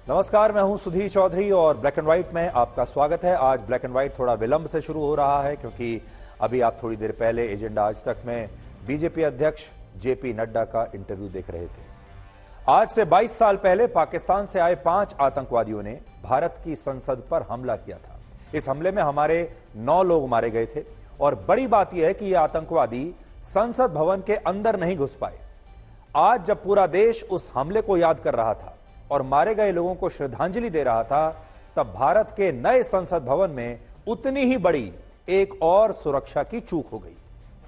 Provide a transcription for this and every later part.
नमस्कार, मैं हूं सुधीर चौधरी और ब्लैक एंड व्हाइट में आपका स्वागत है। आज ब्लैक एंड व्हाइट थोड़ा विलंब से शुरू हो रहा है क्योंकि अभी आप थोड़ी देर पहले एजेंडा आज तक में बीजेपी अध्यक्ष जेपी नड्डा का इंटरव्यू देख रहे थे। आज से 22 साल पहले पाकिस्तान से आए 5 आतंकवादियों ने भारत की संसद पर हमला किया था। इस हमले में हमारे 9 लोग मारे गए थे और बड़ी बात यह है कि ये आतंकवादी संसद भवन के अंदर नहीं घुस पाए। आज जब पूरा देश उस हमले को याद कर रहा था और मारे गए लोगों को श्रद्धांजलि दे रहा था, तब भारत के नए संसद भवन में उतनी ही बड़ी एक और सुरक्षा की चूक हो गई।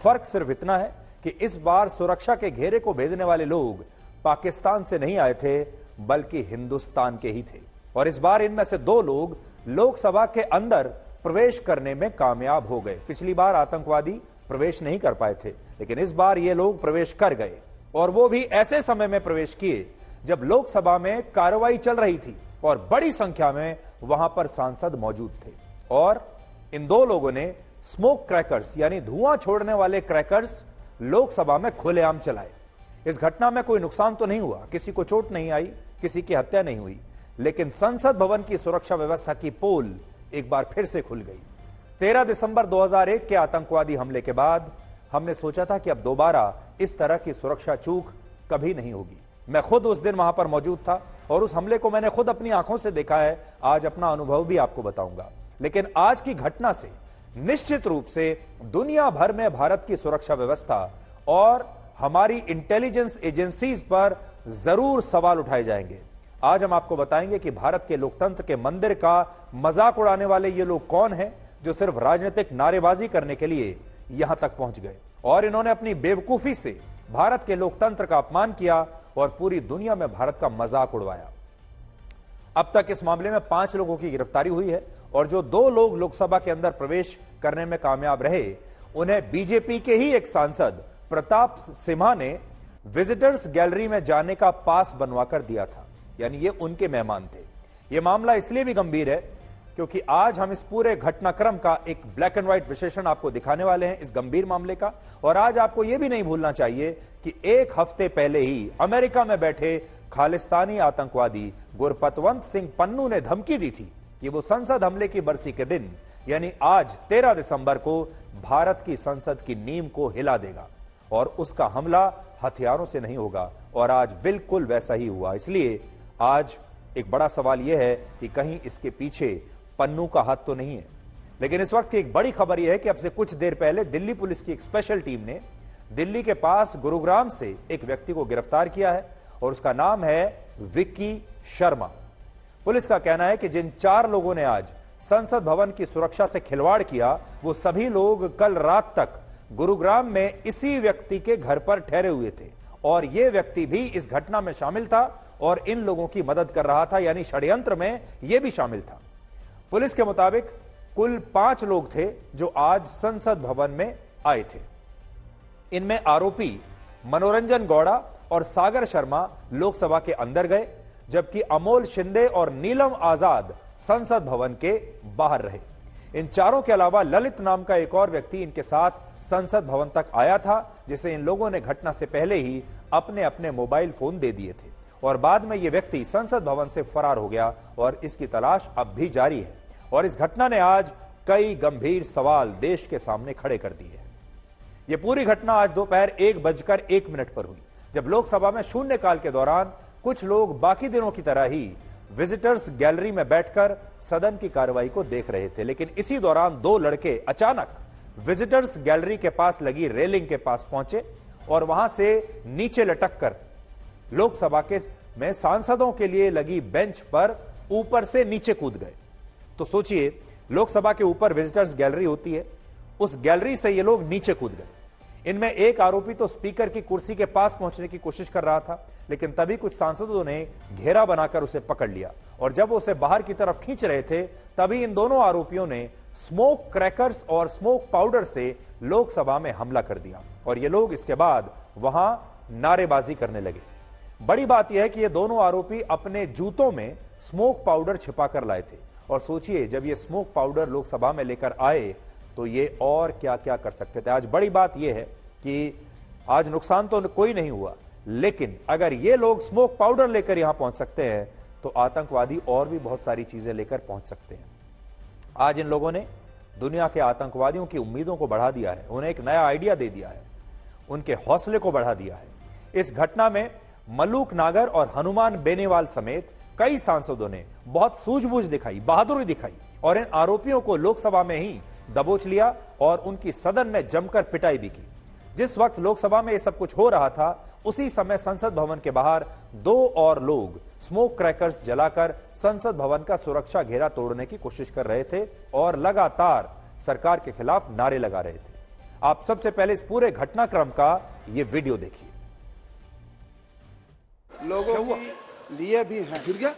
फर्क सिर्फ इतना है कि इस बार सुरक्षा के घेरे को भेदने वाले लोग पाकिस्तान से नहीं आए थे बल्कि हिंदुस्तान के ही थे और इस बार इनमें से 2 लोग लोकसभा के अंदर प्रवेश करने में कामयाब हो गए। पिछली बार आतंकवादी प्रवेश नहीं कर पाए थे, लेकिन इस बार ये लोग प्रवेश कर गए और वो भी ऐसे समय में प्रवेश किए जब लोकसभा में कार्रवाई चल रही थी और बड़ी संख्या में वहां पर सांसद मौजूद थे। और इन 2 लोगों ने स्मोक क्रैकर्स यानी धुआं छोड़ने वाले क्रैकर्स लोकसभा में खुलेआम चलाए। इस घटना में कोई नुकसान तो नहीं हुआ, किसी को चोट नहीं आई, किसी की हत्या नहीं हुई, लेकिन संसद भवन की सुरक्षा व्यवस्था की पोल एक बार फिर से खुल गई। 13 दिसंबर 2001 के आतंकवादी हमले के बाद हमने सोचा था कि अब दोबारा इस तरह की सुरक्षा चूक कभी नहीं होगी। मैं खुद उस दिन वहां पर मौजूद था और उस हमले को मैंने खुद अपनी आंखों से देखा है। आज अपना अनुभव भी आपको बताऊंगा, लेकिन आज की घटना से निश्चित रूप से दुनिया भर में भारत की सुरक्षा व्यवस्था और हमारी इंटेलिजेंस एजेंसीज पर जरूर सवाल उठाए जाएंगे। आज हम आपको बताएंगे कि भारत के लोकतंत्र के मंदिर का मजाक उड़ाने वाले ये लोग कौन हैं जो सिर्फ राजनीतिक नारेबाजी करने के लिए यहां तक पहुंच गए और इन्होंने अपनी बेवकूफी से भारत के लोकतंत्र का अपमान किया और पूरी दुनिया में भारत का मजाक उड़वाया। अब तक इस मामले में 5 लोगों की गिरफ्तारी हुई है और जो 2 लोग लोकसभा के अंदर प्रवेश करने में कामयाब रहे, उन्हें बीजेपी के ही एक सांसद प्रताप सिम्हा ने विजिटर्स गैलरी में जाने का पास बनवाकर दिया था, यानी ये उनके मेहमान थे। यह मामला इसलिए भी गंभीर है क्योंकि आज हम इस पूरे घटनाक्रम का एक ब्लैक एंड व्हाइट विश्लेषण आपको दिखाने वाले हैं इस गंभीर मामले का। और आज आपको यह भी नहीं भूलना चाहिए कि 1 हफ्ते पहले ही अमेरिका में बैठे खालिस्तानी आतंकवादी गुरपतवंत सिंह पन्नू ने धमकी दी थी कि वो संसद हमले की बरसी के दिन यानी आज 13 दिसंबर को भारत की संसद की नींव को हिला देगा और उसका हमला हथियारों से नहीं होगा। और आज बिल्कुल वैसा ही हुआ। इसलिए आज एक बड़ा सवाल यह है कि कहीं इसके पीछे पन्नू का हाथ तो नहीं है। लेकिन इस वक्त की एक बड़ी खबर यह है कि अब से कुछ देर पहले दिल्ली पुलिस की एक स्पेशल टीम ने दिल्ली के पास गुरुग्राम से एक व्यक्ति को गिरफ्तार किया है और उसका नाम है विक्की शर्मा। पुलिस का कहना है कि जिन 4 लोगों ने आज संसद भवन की सुरक्षा से खिलवाड़ किया, वो सभी लोग कल रात तक गुरुग्राम में इसी व्यक्ति के घर पर ठहरे हुए थे और यह व्यक्ति भी इस घटना में शामिल था और इन लोगों की मदद कर रहा था, यानी षड्यंत्र में यह भी शामिल था। पुलिस के मुताबिक कुल 5 लोग थे जो आज संसद भवन में आए थे। इनमें आरोपी मनोरंजन गौड़ा और सागर शर्मा लोकसभा के अंदर गए, जबकि अमोल शिंदे और नीलम आजाद संसद भवन के बाहर रहे। इन 4 के अलावा ललित नाम का एक और व्यक्ति इनके साथ संसद भवन तक आया था, जिसे इन लोगों ने घटना से पहले ही अपने अपने मोबाइल फोन दे दिए थे और बाद में यह व्यक्ति संसद भवन से फरार हो गया और इसकी तलाश अब भी जारी है। और इस घटना ने आज कई गंभीर सवाल देश के सामने खड़े कर दिए हैं। यह पूरी घटना आज दोपहर 1:01 पर हुई, जब लोकसभा में शून्यकाल के दौरान कुछ लोग बाकी दिनों की तरह ही विजिटर्स गैलरी में बैठकर सदन की कार्रवाई को देख रहे थे। लेकिन इसी दौरान 2 लड़के अचानक विजिटर्स गैलरी के पास लगी रेलिंग के पास पहुंचे और वहां से नीचे लटक कर लोकसभा के में सांसदों के लिए लगी बेंच पर ऊपर से नीचे कूद गए। तो सोचिए, लोकसभा के ऊपर विजिटर्स गैलरी होती है, उस गैलरी से ये लोग नीचे कूद गए। इनमें एक आरोपी तो स्पीकर की कुर्सी के पास पहुंचने की कोशिश कर रहा था, लेकिन तभी कुछ सांसदों ने घेरा बनाकर उसे पकड़ लिया और जब वो उसे बाहर की तरफ खींच रहे थे, तभी इन दोनों आरोपियों ने स्मोक क्रैकर्स और स्मोक पाउडर से लोकसभा में हमला कर दिया और ये लोग इसके बाद वहां नारेबाजी करने लगे। बड़ी बात यह है कि ये दोनों आरोपी अपने जूतों में स्मोक पाउडर छिपा कर लाए थे और सोचिए, जब ये स्मोक पाउडर लोकसभा में लेकर आए तो ये और क्या क्या कर सकते थे। आज बड़ी बात यह है कि आज नुकसान तो कोई नहीं हुआ, लेकिन अगर ये लोग स्मोक पाउडर लेकर यहां पहुंच सकते हैं तो आतंकवादी और भी बहुत सारी चीजें लेकर पहुंच सकते हैं। आज इन लोगों ने दुनिया के आतंकवादियों की उम्मीदों को बढ़ा दिया है, उन्हें एक नया आइडिया दे दिया है, उनके हौसले को बढ़ा दिया है। इस घटना में मलूक नागर और हनुमान बेनीवाल समेत कई सांसदों ने बहुत सूझबूझ दिखाई, बहादुरी दिखाई और इन आरोपियों को लोकसभा में ही दबोच लिया और उनकी सदन में जमकर पिटाई भी की। जिस वक्त लोकसभा में यह सब कुछ हो रहा था, उसी समय संसद भवन के बाहर 2 और लोग स्मोक क्रैकर्स जलाकर संसद भवन का सुरक्षा घेरा तोड़ने की कोशिश कर रहे थे और लगातार सरकार के खिलाफ नारे लगा रहे थे। आप सबसे पहले इस पूरे घटनाक्रम का ये वीडियो देखिए। लोगों के लिए भी है। गिर गया?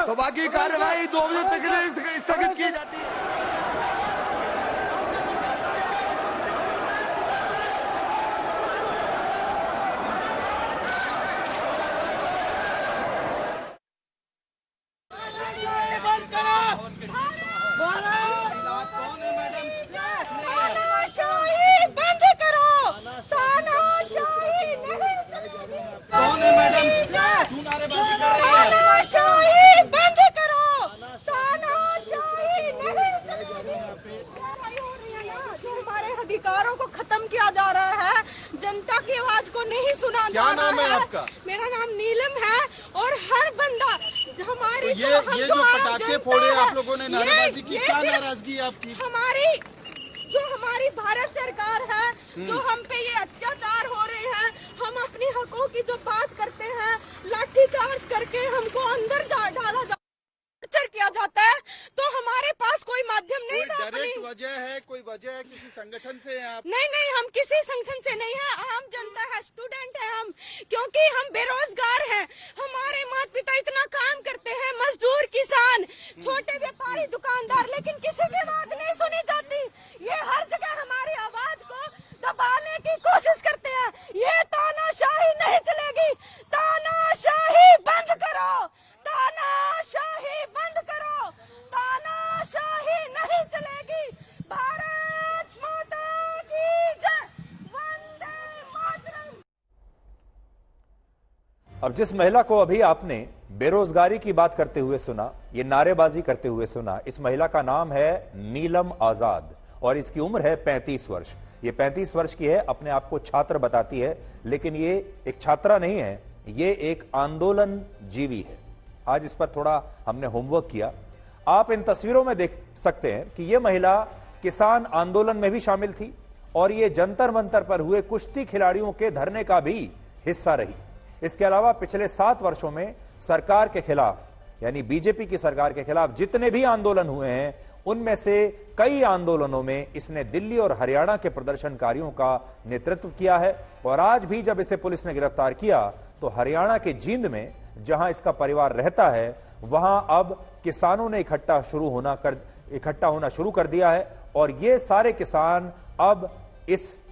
सभा की कार्यवाही 2 बजे तक स्थगित की जाती है। अधिकारों को खत्म किया जा रहा है, जनता की आवाज को नहीं सुना जा रहा है। क्या नाम है आपका? मेरा नाम नीलम है और हर बंदा हमारी ये जो पटाखे फोड़े आप लोगों ने, नारेबाजी की, क्या नाराजगी आपकी? हमारी भारत सरकार है, जो हम पे ये अत्याचार हो रहे हैं, हम अपनी हकों की जो बात करते हैं, लाठीचार्ज करके हमको अंदर डाला किया जाता है, तो हमारे पास कोई माध्यम नहीं था। डायरेक्ट वजह है, कोई वजह है किसी संगठन से हैं आप? नहीं, हम किसी संगठन से नहीं है, आम जनता है, स्टूडेंट है हम, क्योंकि हम बेरोजगार हैं। हमारे माता पिता इतना काम करते हैं, मजदूर, किसान, छोटे व्यापारी, दुकानदार, लेकिन किसी की बात नहीं सुनी जाती। ये हर जगह हमारी आवाज को दबाने की कोशिश करते हैं। ये तानाशाही नहीं चलेगी, तानाशाही बंद करो, तानाशाही बंद करो, तानाशाही नहीं चलेगी। भारत माता की जय, वंदे मातरम। अब जिस महिला को अभी आपने बेरोजगारी की बात करते हुए सुना, ये नारेबाजी करते हुए सुना, इस महिला का नाम है नीलम आजाद और इसकी उम्र है 35 वर्ष। ये 35 वर्ष की है, अपने आप को छात्र बताती है, लेकिन ये एक छात्रा नहीं है, ये एक आंदोलन जीवी है। आज इस पर थोड़ा हमने होमवर्क किया। आप इन तस्वीरों में देख सकते हैं कि यह महिला किसान आंदोलन में भी शामिल थी और ये जंतर मंतर पर हुए कुश्ती खिलाड़ियों के धरने का भी हिस्सा रही। इसके अलावा पिछले 7 वर्षों में सरकार के खिलाफ, यानी बीजेपी की सरकार के खिलाफ जितने भी आंदोलन हुए हैं, उनमें से कई आंदोलनों में इसने दिल्ली और हरियाणा के प्रदर्शनकारियों का नेतृत्व किया है। और आज भी जब इसे पुलिस ने गिरफ्तार किया तो हरियाणा के जींद में, जहां इसका परिवार रहता है, वहां अब किसानों ने इकट्ठा होना शुरू कर दिया है और ये सारे किसान अब इस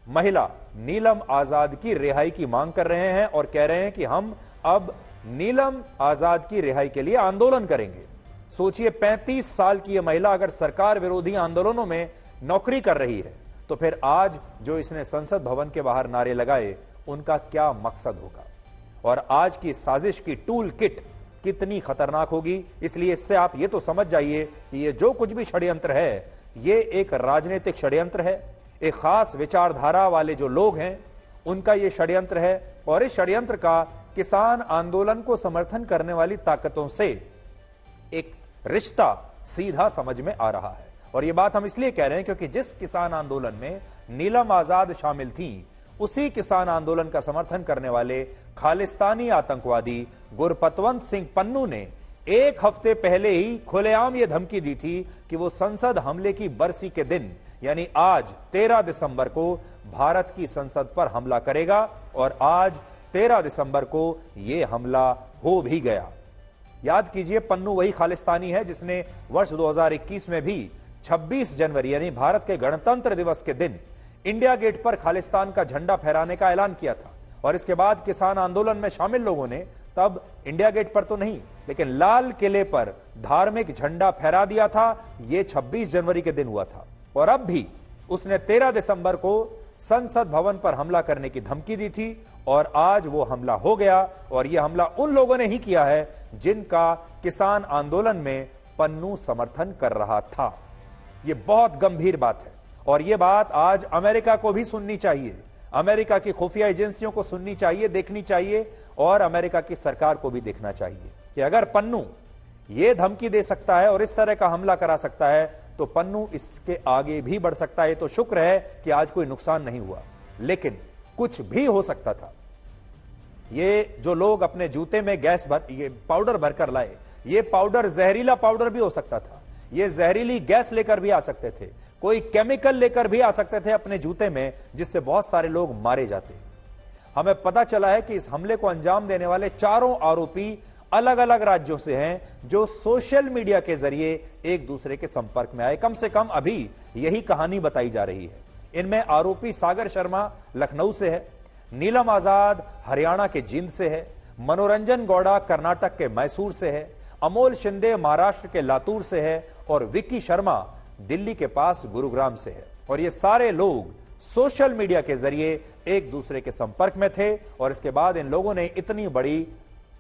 महिला नीलम आजाद की रिहाई की मांग कर रहे हैं और कह रहे हैं कि हम अब नीलम आजाद की रिहाई के लिए आंदोलन करेंगे। सोचिए, 35 साल की यह महिला अगर सरकार विरोधी आंदोलनों में नौकरी कर रही है, तो फिर आज जो इसने संसद भवन के बाहर नारे लगाए, उनका क्या मकसद होगा और आज की साजिश की टूल किट कितनी खतरनाक होगी। इसलिए इससे आप ये तो समझ जाइए कि ये जो कुछ भी षड्यंत्र है, ये एक राजनीतिक षड्यंत्र है। एक खास विचारधारा वाले जो लोग हैं, उनका ये षड्यंत्र है और इस षड्यंत्र का किसान आंदोलन को समर्थन करने वाली ताकतों से एक रिश्ता सीधा समझ में आ रहा है। और ये बात हम इसलिए कह रहे हैं क्योंकि जिस किसान आंदोलन में नीलम आजाद शामिल थी, उसी किसान आंदोलन का समर्थन करने वाले खालिस्तानी आतंकवादी गुरपतवंत सिंह पन्नू ने 1 हफ्ते पहले ही खुलेआम यह धमकी दी थी कि वो संसद हमले की बरसी के दिन, यानी आज 13 दिसंबर को भारत की संसद पर हमला करेगा और आज 13 दिसंबर को यह हमला हो भी गया। याद कीजिए, पन्नू वही खालिस्तानी है जिसने वर्ष 2021 में भी 26 जनवरी यानी भारत के गणतंत्र दिवस के दिन इंडिया गेट पर खालिस्तान का झंडा फहराने का ऐलान किया था। और इसके बाद किसान आंदोलन में शामिल लोगों ने तब इंडिया गेट पर तो नहीं, लेकिन लाल किले पर धार्मिक झंडा फहरा दिया था। यह 26 जनवरी के दिन हुआ था और अब भी उसने 13 दिसंबर को संसद भवन पर हमला करने की धमकी दी थी और आज वो हमला हो गया। और यह हमला उन लोगों ने ही किया है जिनका किसान आंदोलन में पन्नू समर्थन कर रहा था। यह बहुत गंभीर बात है और यह बात आज अमेरिका को भी सुननी चाहिए, अमेरिका की खुफिया एजेंसियों को सुननी चाहिए, देखनी चाहिए और अमेरिका की सरकार को भी देखना चाहिए कि अगर पन्नू यह धमकी दे सकता है और इस तरह का हमला करा सकता है तो पन्नू इसके आगे भी बढ़ सकता है। तो शुक्र है कि आज कोई नुकसान नहीं हुआ, लेकिन कुछ भी हो सकता था। ये जो लोग अपने जूते में ये पाउडर भरकर लाए, ये पाउडर जहरीला पाउडर भी हो सकता था, ये जहरीली गैस लेकर भी आ सकते थे, कोई केमिकल लेकर भी आ सकते थे अपने जूते में, जिससे बहुत सारे लोग मारे जाते। हमें पता चला है कि इस हमले को अंजाम देने वाले चारों आरोपी अलग अलग राज्यों से हैं जो सोशल मीडिया के जरिए एक दूसरे के संपर्क में आए। कम से कम अभी यही कहानी बताई जा रही है। इनमें आरोपी सागर शर्मा लखनऊ से है, नीलम आजाद हरियाणा के जींद से है, मनोरंजन गौड़ा कर्नाटक के मैसूर से है, अमोल शिंदे महाराष्ट्र के लातूर से है और विक्की शर्मा दिल्ली के पास गुरुग्राम से है। और ये सारे लोग सोशल मीडिया के जरिए एक दूसरे के संपर्क में थे और इसके बाद इन लोगों ने इतनी बड़ी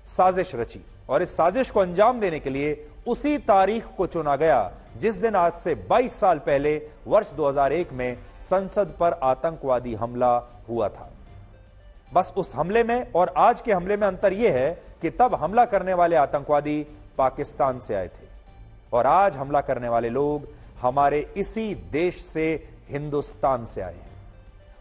साजिश रची और इस साजिश को अंजाम देने के लिए उसी तारीख को चुना गया जिस दिन आज से 22 साल पहले वर्ष 2001 में संसद पर आतंकवादी हमला हुआ था। बस उस हमले में और आज के हमले में अंतर यह है कि तब हमला करने वाले आतंकवादी पाकिस्तान से आए थे और आज हमला करने वाले लोग हमारे इसी देश से, हिंदुस्तान से आए हैं।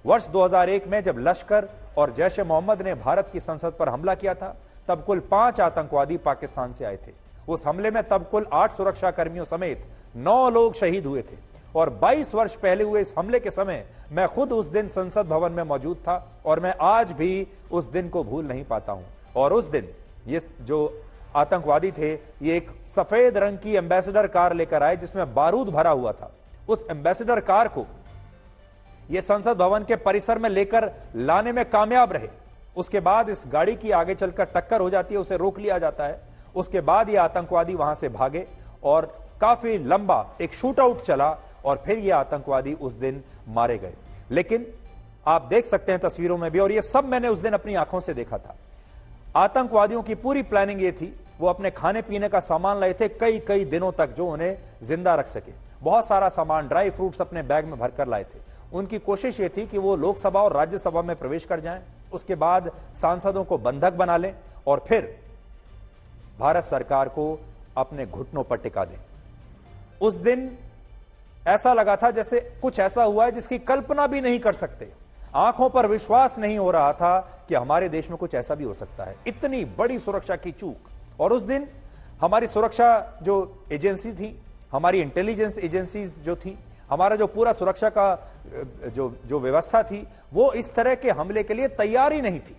वर्ष 2001 में जब लश्कर और जैश ए मोहम्मद ने भारत की संसद पर हमला किया था तब कुल 5 आतंकवादी पाकिस्तान से आए थे। उस हमले में तब कुल 8 सुरक्षा कर्मियों समेत 9 लोग शहीद हुए थे और 22 वर्ष पहले हुए इस हमले के समय मैं खुद उस दिन संसद भवन में मौजूद था और मैं आज भी उस दिन को भूल नहीं पाता हूं। और उस दिन ये जो आतंकवादी थे ये एक सफेद रंग की एम्बेसडर कार लेकर आए जिसमें बारूद भरा हुआ था। उस एम्बेसडर कार को ये संसद भवन के परिसर में लेकर लाने में कामयाब रहे। उसके बाद इस गाड़ी की आगे चलकर टक्कर हो जाती है, उसे रोक लिया जाता है। उसके बाद ये आतंकवादी वहां से भागे और काफी लंबा एक शूट आउट चला और फिर ये आतंकवादी उस दिन मारे गए। लेकिन आप देख सकते हैं तस्वीरों में भी, और ये सब मैंने उस दिन अपनी आंखों से देखा था। आतंकवादियों की पूरी प्लानिंग ये थी, वो अपने खाने पीने का सामान लाए थे कई कई दिनों तक जो उन्हें जिंदा रख सके। बहुत सारा सामान, ड्राई फ्रूट्स अपने बैग में भरकर लाए थे। उनकी कोशिश ये थी कि वो लोकसभा और राज्यसभा में प्रवेश कर जाएं, उसके बाद सांसदों को बंधक बना लें और फिर भारत सरकार को अपने घुटनों पर टिका दें। उस दिन ऐसा लगा था जैसे कुछ ऐसा हुआ है जिसकी कल्पना भी नहीं कर सकते। आंखों पर विश्वास नहीं हो रहा था कि हमारे देश में कुछ ऐसा भी हो सकता है। इतनी बड़ी सुरक्षा की चूक। और उस दिन हमारी सुरक्षा जो एजेंसी थी, हमारी इंटेलिजेंस एजेंसीज जो थी, हमारा जो पूरा सुरक्षा का जो व्यवस्था थी, वो इस तरह के हमले के लिए तैयार ही नहीं थी।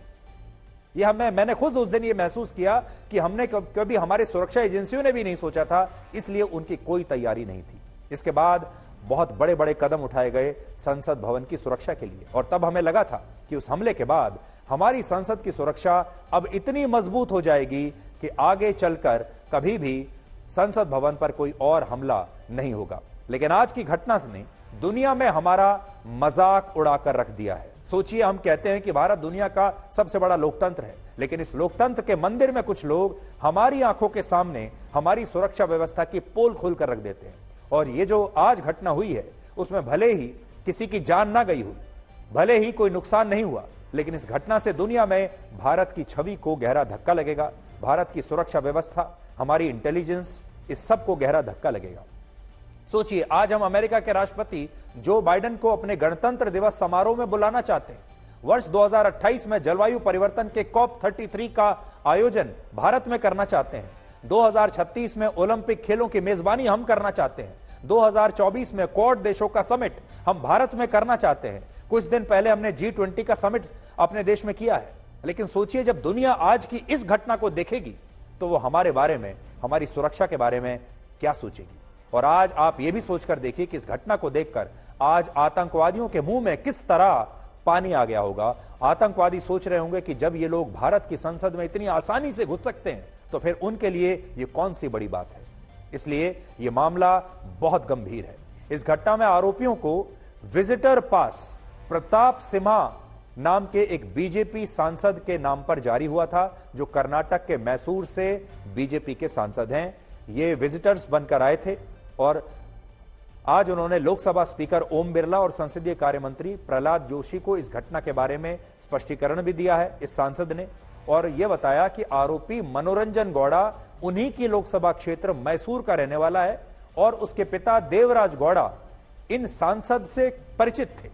यह मैंने खुद उस दिन ये महसूस किया कि हमने कभी, हमारे सुरक्षा एजेंसियों ने भी नहीं सोचा था, इसलिए उनकी कोई तैयारी नहीं थी। इसके बाद बहुत बड़े बड़े कदम उठाए गए संसद भवन की सुरक्षा के लिए और तब हमें लगा था कि उस हमले के बाद हमारी संसद की सुरक्षा अब इतनी मजबूत हो जाएगी कि आगे चलकर कभी भी संसद भवन पर कोई और हमला नहीं होगा। लेकिन आज की घटना ने दुनिया में हमारा मजाक उड़ाकर रख दिया है। सोचिए, हम कहते हैं कि भारत दुनिया का सबसे बड़ा लोकतंत्र है, लेकिन इस लोकतंत्र के मंदिर में कुछ लोग हमारी आंखों के सामने हमारी सुरक्षा व्यवस्था की पोल खोलकर रख देते हैं। और ये जो आज घटना हुई है उसमें भले ही किसी की जान ना गई हुई, भले ही कोई नुकसान नहीं हुआ, लेकिन इस घटना से दुनिया में भारत की छवि को गहरा धक्का लगेगा। भारत की सुरक्षा व्यवस्था, हमारी इंटेलिजेंस, इस सब को गहरा धक्का लगेगा। सोचिए, आज हम अमेरिका के राष्ट्रपति जो बाइडेन को अपने गणतंत्र दिवस समारोह में बुलाना चाहते हैं। वर्ष 2028 में जलवायु परिवर्तन के COP33 का आयोजन भारत में करना चाहते हैं। 2036 में ओलंपिक खेलों की मेजबानी हम करना चाहते हैं। 2024 में क्वाड देशों का समिट हम भारत में करना चाहते हैं। कुछ दिन पहले हमने G20 का समिट अपने देश में किया है। लेकिन सोचिए, जब दुनिया आज की इस घटना को देखेगी तो वो हमारे बारे में, हमारी सुरक्षा के बारे में क्या सोचेगी। और आज आप ये भी सोचकर देखिए कि इस घटना को देखकर आज आतंकवादियों के मुंह में किस तरह पानी आ गया होगा। आतंकवादी सोच रहे होंगे कि जब ये लोग भारत की संसद में इतनी आसानी से घुस सकते हैं तो फिर उनके लिए ये कौन सी बड़ी बात है। इसलिए ये मामला बहुत गंभीर है। इस घटना में आरोपियों को विजिटर पास प्रताप सिम्हा नाम के एक बीजेपी सांसद के नाम पर जारी हुआ था, जो कर्नाटक के मैसूर से बीजेपी के सांसद हैं। ये विजिटर्स बनकर आए थे और आज उन्होंने लोकसभा स्पीकर ओम बिरला और संसदीय कार्य मंत्री प्रहलाद जोशी को इस घटना के बारे में स्पष्टीकरण भी दिया है इस सांसद ने, और यह बताया कि आरोपी मनोरंजन गौड़ा उन्हीं की लोकसभा क्षेत्र मैसूर का रहने वाला है और उसके पिता देवराज गौड़ा इन सांसद से परिचित थे,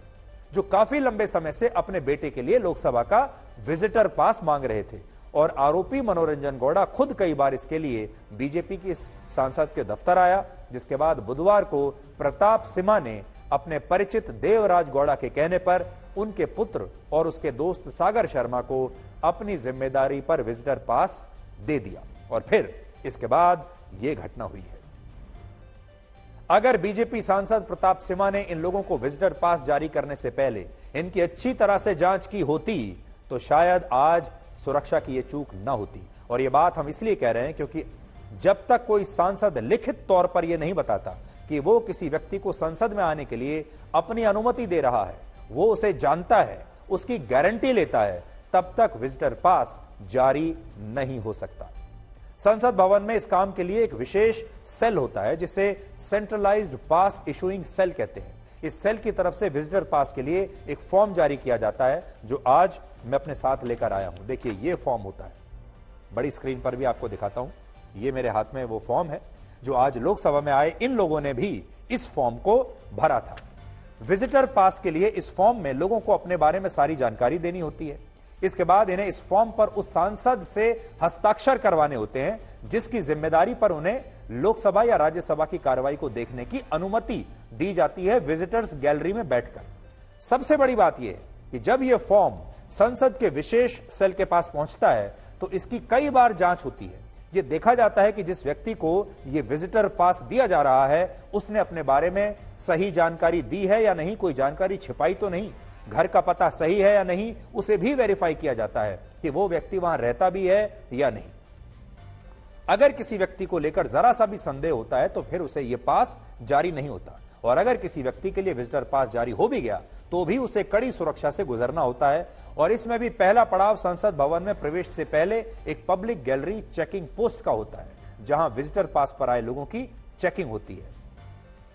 जो काफी लंबे समय से अपने बेटे के लिए लोकसभा का विजिटर पास मांग रहे थे। और आरोपी मनोरंजन गौड़ा खुद कई बार इसके लिए बीजेपी के सांसद के दफ्तर आया, जिसके बाद बुधवार को प्रताप सिम्हा ने अपने परिचित देवराज गौड़ा के कहने पर उनके पुत्र और उसके दोस्त सागर शर्मा को अपनी जिम्मेदारी पर विजिटर पास दे दिया और फिर इसके बाद यह घटना हुई है। अगर बीजेपी सांसद प्रताप सिम्हा ने इन लोगों को विजिटर पास जारी करने से पहले इनकी अच्छी तरह से जांच की होती तो शायद आज सुरक्षा की यह चूक न होती। और यह बात हम इसलिए कह रहे हैं क्योंकि जब तक कोई सांसद लिखित तौर पर यह नहीं बताता कि वो किसी व्यक्ति को संसद में आने के लिए अपनी अनुमति दे रहा है, वो उसे जानता है, उसकी गारंटी लेता है, तब तक विजिटर पास जारी नहीं हो सकता। संसद भवन में इस काम के लिए एक विशेष सेल होता है जिसे सेंट्रलाइज्ड पास इशूइंग सेल कहते हैं। इस सेल की तरफ से विजिटर पास के लिए एक फॉर्म जारी किया जाता है, जो आज मैं अपने साथ लेकर आया हूं। देखिए, यह फॉर्म होता है, बड़ी स्क्रीन पर भी आपको दिखाता हूं। यह मेरे हाथ में वो फॉर्म है जो आज लोकसभा में आए इन लोगों ने भी इस फॉर्म को भरा था। विजिटर पास के लिए इस फॉर्म में लोगों को अपने बारे में सारी जानकारी देनी होती है। इसके बाद इन्हें इस फॉर्म पर उस सांसद से हस्ताक्षर करवाने होते हैं जिसकी जिम्मेदारी पर उन्हें लोकसभा या राज्यसभा की कार्रवाई को देखने की अनुमति दी जाती है विजिटर्स गैलरी में बैठकर। सबसे बड़ी बात यह है कि जब यह फॉर्म संसद के विशेष सेल के पास पहुंचता है तो इसकी कई बार जांच होती है। यह देखा जाता है कि जिस व्यक्ति को यह विजिटर पास दिया जा रहा है उसने अपने बारे में सही जानकारी दी है या नहीं, कोई जानकारी छिपाई तो नहीं, घर का पता सही है या नहीं, उसे भी वेरीफाई किया जाता है कि वो व्यक्ति वहां रहता भी है या नहीं। अगर किसी व्यक्ति को लेकर जरा सा भी संदेह होता है तो फिर उसे यह पास जारी नहीं होता, और अगर किसी व्यक्ति के लिए विजिटर पास जारी हो भी गया तो भी उसे कड़ी सुरक्षा से गुजरना होता है। और इसमें भी पहला पड़ाव संसद भवन में प्रवेश से पहले एक पब्लिक गैलरी चेकिंग पोस्ट का होता है, जहां विजिटर पास पर आए लोगों की चेकिंग होती है।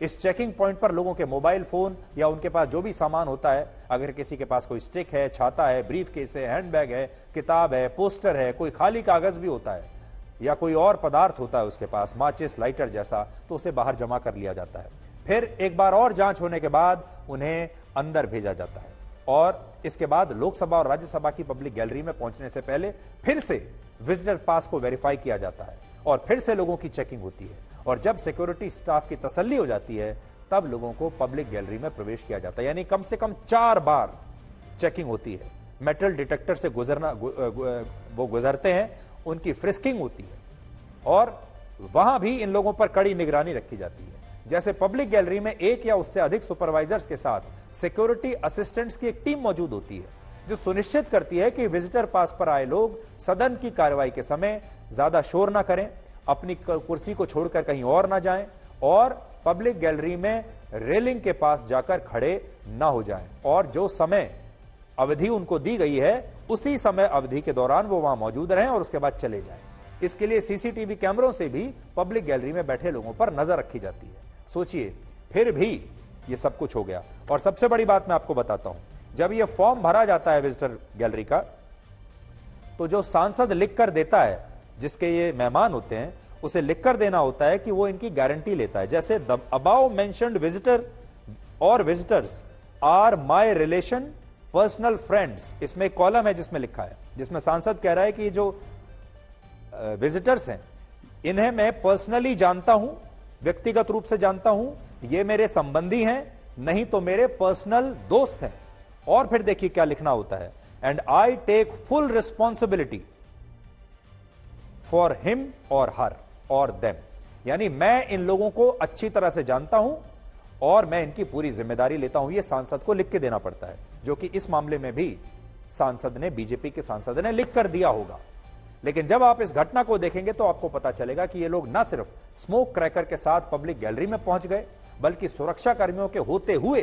इस चेकिंग पॉइंट पर लोगों के मोबाइल फोन या उनके पास जो भी सामान होता है, अगर किसी के पास कोई स्टिक है, छाता है, ब्रीफ केस है, हैंडबैग है, किताब है, पोस्टर है, कोई खाली कागज भी होता है या कोई और पदार्थ होता है उसके पास, माचिस, लाइटर जैसा, तो उसे बाहर जमा कर लिया जाता है। फिर एक बार और जांच होने के बाद उन्हें अंदर भेजा जाता है और इसके बाद लोकसभा और राज्यसभा की पब्लिक गैलरी में पहुंचने से पहले फिर से विजिटर पास को वेरीफाई किया जाता है और फिर से लोगों की चेकिंग होती है। और जब सिक्योरिटी स्टाफ की तसल्ली हो जाती है तब लोगों को पब्लिक गैलरी में प्रवेश किया जाता है। यानी कम से कम 4 बार चेकिंग होती है। मेटल डिटेक्टर से वो गुजरते हैं, उनकी फ्रिस्किंग होती है और वहां भी इन लोगों पर कड़ी निगरानी रखी जाती है। जैसे पब्लिक गैलरी में एक या उससे अधिक सुपरवाइजर्स के साथ सिक्योरिटी असिस्टेंट्स की एक टीम मौजूद होती है जो सुनिश्चित करती है कि विजिटर पास पर आए लोग सदन की कार्रवाई के समय ज्यादा शोर ना करें, अपनी कुर्सी को छोड़कर कहीं और ना जाएं और पब्लिक गैलरी में रेलिंग के पास जाकर खड़े ना हो जाएं और जो समय अवधि उनको दी गई है उसी समय अवधि के दौरान वो वहां मौजूद रहें और उसके बाद चले जाएं। इसके लिए सीसीटीवी कैमरों से भी पब्लिक गैलरी में बैठे लोगों पर नजर रखी जाती है। सोचिए, फिर भी ये सब कुछ हो गया। और सबसे बड़ी बात मैं आपको बताता हूं, जब ये फॉर्म भरा जाता है विजिटर गैलरी का, तो जो सांसद लिखकर देता है, जिसके ये मेहमान होते हैं, उसे लिखकर देना होता है कि वो इनकी गारंटी लेता है। जैसे द अबाउ मेंशन्ड विजिटर और visitors are my relation personal friends, इसमें एक कॉलम है जिसमें लिखा है, जिसमें सांसद कह रहा है कि जो विजिटर्स हैं इन्हें मैं पर्सनली जानता हूं, व्यक्तिगत रूप से जानता हूं, ये मेरे संबंधी हैं, नहीं तो मेरे पर्सनल दोस्त हैं। और फिर देखिए क्या लिखना होता है, and I take full responsibility for him और हर और देम, यानी मैं इन लोगों को अच्छी तरह से जानता हूं और मैं इनकी पूरी जिम्मेदारी लेता हूं। यह सांसद को लिख के देना पड़ता है, जो कि इस मामले में भी सांसद ने, बीजेपी के सांसद ने लिख कर दिया होगा। लेकिन जब आप इस घटना को देखेंगे तो आपको पता चलेगा कि ये लोग न सिर्फ स्मोक क्रैकर के साथ पब्लिक गैलरी में पहुंच गए, बल्कि सुरक्षा कर्मियों के होते हुए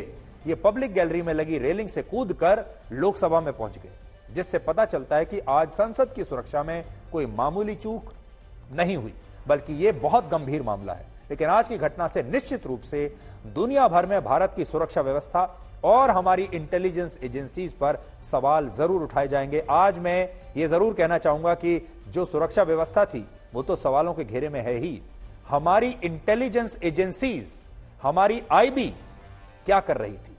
ये पब्लिक गैलरी में लगी रेलिंग से कूदकर लोकसभा में पहुंच गए, जिससे पता चलता है कि आज संसद की सुरक्षा में कोई मामूली चूक नहीं हुई, बल्कि यह बहुत गंभीर मामला है। लेकिन आज की घटना से निश्चित रूप से दुनिया भर में भारत की सुरक्षा व्यवस्था और हमारी इंटेलिजेंस एजेंसीज पर सवाल जरूर उठाए जाएंगे। आज मैं ये जरूर कहना चाहूंगा कि जो सुरक्षा व्यवस्था थी वो तो सवालों के घेरे में है ही। हमारी इंटेलिजेंस एजेंसीज, हमारी आईबी क्या कर रही थी?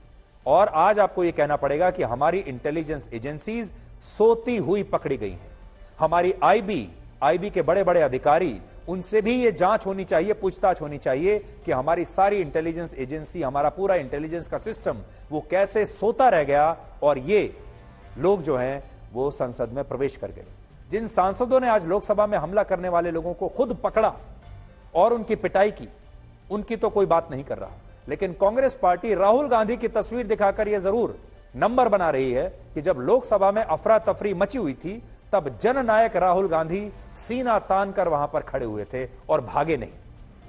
और आज आपको यह कहना पड़ेगा कि हमारी इंटेलिजेंस एजेंसीज सोती हुई पकड़ी गई हैं। हमारी आईबी के बड़े बड़े अधिकारी, उनसे भी यह जांच होनी चाहिए, पूछताछ होनी चाहिए कि हमारी सारी इंटेलिजेंस एजेंसी, हमारा पूरा इंटेलिजेंस का सिस्टम वो कैसे सोता रह गया और ये लोग जो हैं वो संसद में प्रवेश कर गए। जिन सांसदों ने आज लोकसभा में हमला करने वाले लोगों को खुद पकड़ा और उनकी पिटाई की, उनकी तो कोई बात नहीं कर रहा। लेकिन कांग्रेस पार्टी राहुल गांधी की तस्वीर दिखाकर यह जरूर नंबर बना रही है कि जब लोकसभा में अफरा तफरी मची हुई थी तब जननायक राहुल गांधी सीना तान कर वहां पर खड़े हुए थे और भागे नहीं।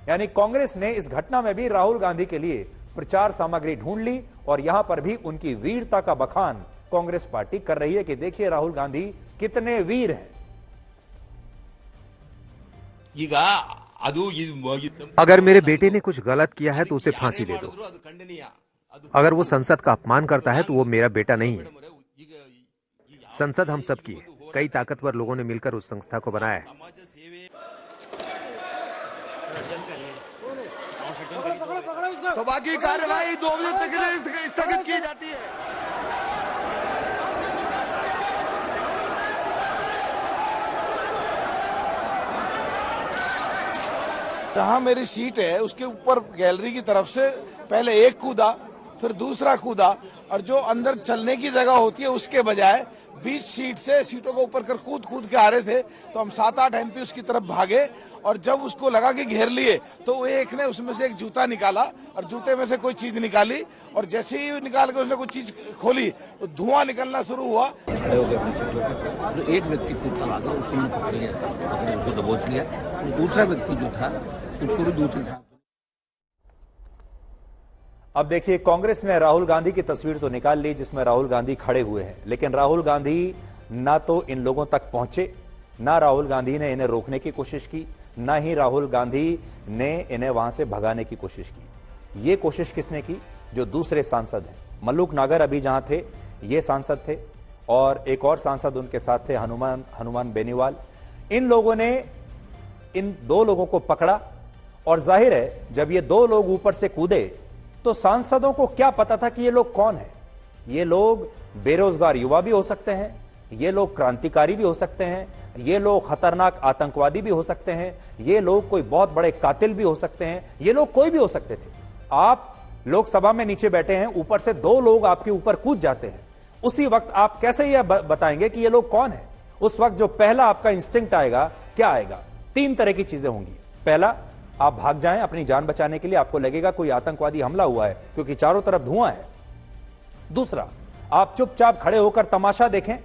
यानी कांग्रेस ने इस घटना में भी राहुल गांधी के लिए प्रचार सामग्री ढूंढ ली और यहां पर भी उनकी वीरता का बखान कांग्रेस पार्टी कर रही है कि देखिए राहुल गांधी कितने वीर हैं। अगर मेरे बेटे ने कुछ गलत किया है तो उसे फांसी दे दो। अगर वो संसद का अपमान करता है तो वो मेरा बेटा नहीं है। संसद हम सब की है। कई ताकतवर लोगों ने मिलकर उस संस्था को बनाया है। सभा की कार्यवाही 2 बजे तक स्थगित की जाती है। जहां मेरी सीट है उसके ऊपर गैलरी की तरफ से पहले एक कूदा, फिर दूसरा कूदा, और जो अंदर चलने की जगह होती है उसके बजाय 20 सीटों को ऊपर कर कूद के आ रहे थे। तो हम 7-8 एमपी उसकी तरफ भागे और जब उसको लगा कि घेर लिए तो एक ने उसमें से एक जूता निकाला और जूते में से कोई चीज निकाली और जैसे ही निकाल के उसने कोई चीज खोली तो धुआं निकलना शुरू हुआ। खड़े हो गए अपनी सीटों पे, जो एक व्यक्ति कूद कर आ गया उसको मैंने पकड़ लिया, उसको दबोच लिया। दूसरा व्यक्ति जो था उसको भी दूसरे साथ। अब देखिए कांग्रेस ने राहुल गांधी की तस्वीर तो निकाल ली जिसमें राहुल गांधी खड़े हुए हैं, लेकिन राहुल गांधी ना तो इन लोगों तक पहुंचे, ना राहुल गांधी ने इन्हें रोकने की कोशिश की, ना ही राहुल गांधी ने इन्हें वहां से भगाने की कोशिश की। ये कोशिश किसने की? जो दूसरे सांसद हैं। मल्लुक नागर अभी जहां थे ये सांसद थे और एक और सांसद उनके साथ थे हनुमान बेनीवाल। इन लोगों ने इन 2 लोगों को पकड़ा और जाहिर है जब ये 2 लोग ऊपर से कूदे तो सांसदों को क्या पता था कि ये लोग कौन हैं? ये लोग बेरोजगार युवा भी हो सकते हैं, ये लोग क्रांतिकारी भी हो सकते हैं, ये लोग खतरनाक आतंकवादी भी हो सकते हैं, ये लोग कोई बहुत बड़े कातिल भी हो सकते हैं, ये लोग कोई भी हो सकते थे। आप लोकसभा में नीचे बैठे हैं, ऊपर से 2 लोग आपके ऊपर कूद जाते हैं, उसी वक्त आप कैसे यह बताएंगे कि ये लोग कौन है? उस वक्त जो पहला आपका इंस्टिंक्ट आएगा, क्या आएगा? 3 तरह की चीजें होंगी। पहला, आप भाग जाएं अपनी जान बचाने के लिए, आपको लगेगा कोई आतंकवादी हमला हुआ है क्योंकि चारों तरफ धुआं है। दूसरा, आप चुपचाप खड़े होकर तमाशा देखें।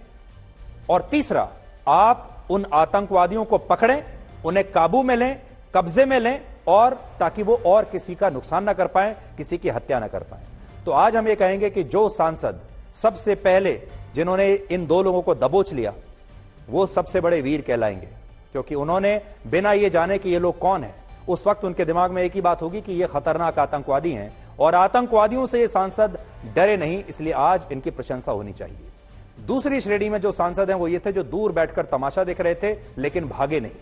और तीसरा, आप उन आतंकवादियों को पकड़ें, उन्हें काबू में लें, कब्जे में लें, और ताकि वो और किसी का नुकसान ना कर पाए, किसी की हत्या ना कर पाए। तो आज हम ये कहेंगे कि जो सांसद सबसे पहले जिन्होंने इन 2 लोगों को दबोच लिया वो सबसे बड़े वीर कहलाएंगे, क्योंकि उन्होंने बिना ये जाने कि ये लोग कौन हैं, उस वक्त उनके दिमाग में एक ही बात होगी कि ये खतरनाक आतंकवादी हैं और आतंकवादियों से ये सांसद डरे नहीं, इसलिए आज इनकी प्रशंसा होनी चाहिए। दूसरी श्रेणी में जो सांसद हैं वो ये थे जो दूर बैठकर तमाशा देख रहे थे लेकिन भागे नहीं,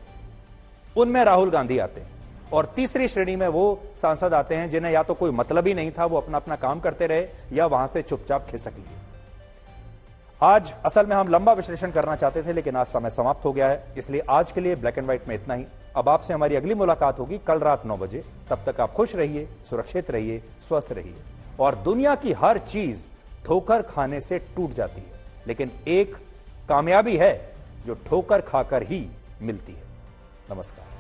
उनमें राहुल गांधी आते हैं। और तीसरी श्रेणी में वो सांसद आते हैं जिन्हें या तो कोई मतलब ही नहीं था, वो अपना अपना काम करते रहे, या वहां से चुपचाप खिसक लिए। आज असल में हम लंबा विश्लेषण करना चाहते थे लेकिन आज समय समाप्त हो गया है, इसलिए आज के लिए ब्लैक एंड व्हाइट में इतना ही। अब आपसे हमारी अगली मुलाकात होगी कल रात 9 बजे। तब तक आप खुश रहिए, सुरक्षित रहिए, स्वस्थ रहिए। और दुनिया की हर चीज ठोकर खाने से टूट जाती है, लेकिन एक कामयाबी है जो ठोकर खाकर ही मिलती है। नमस्कार।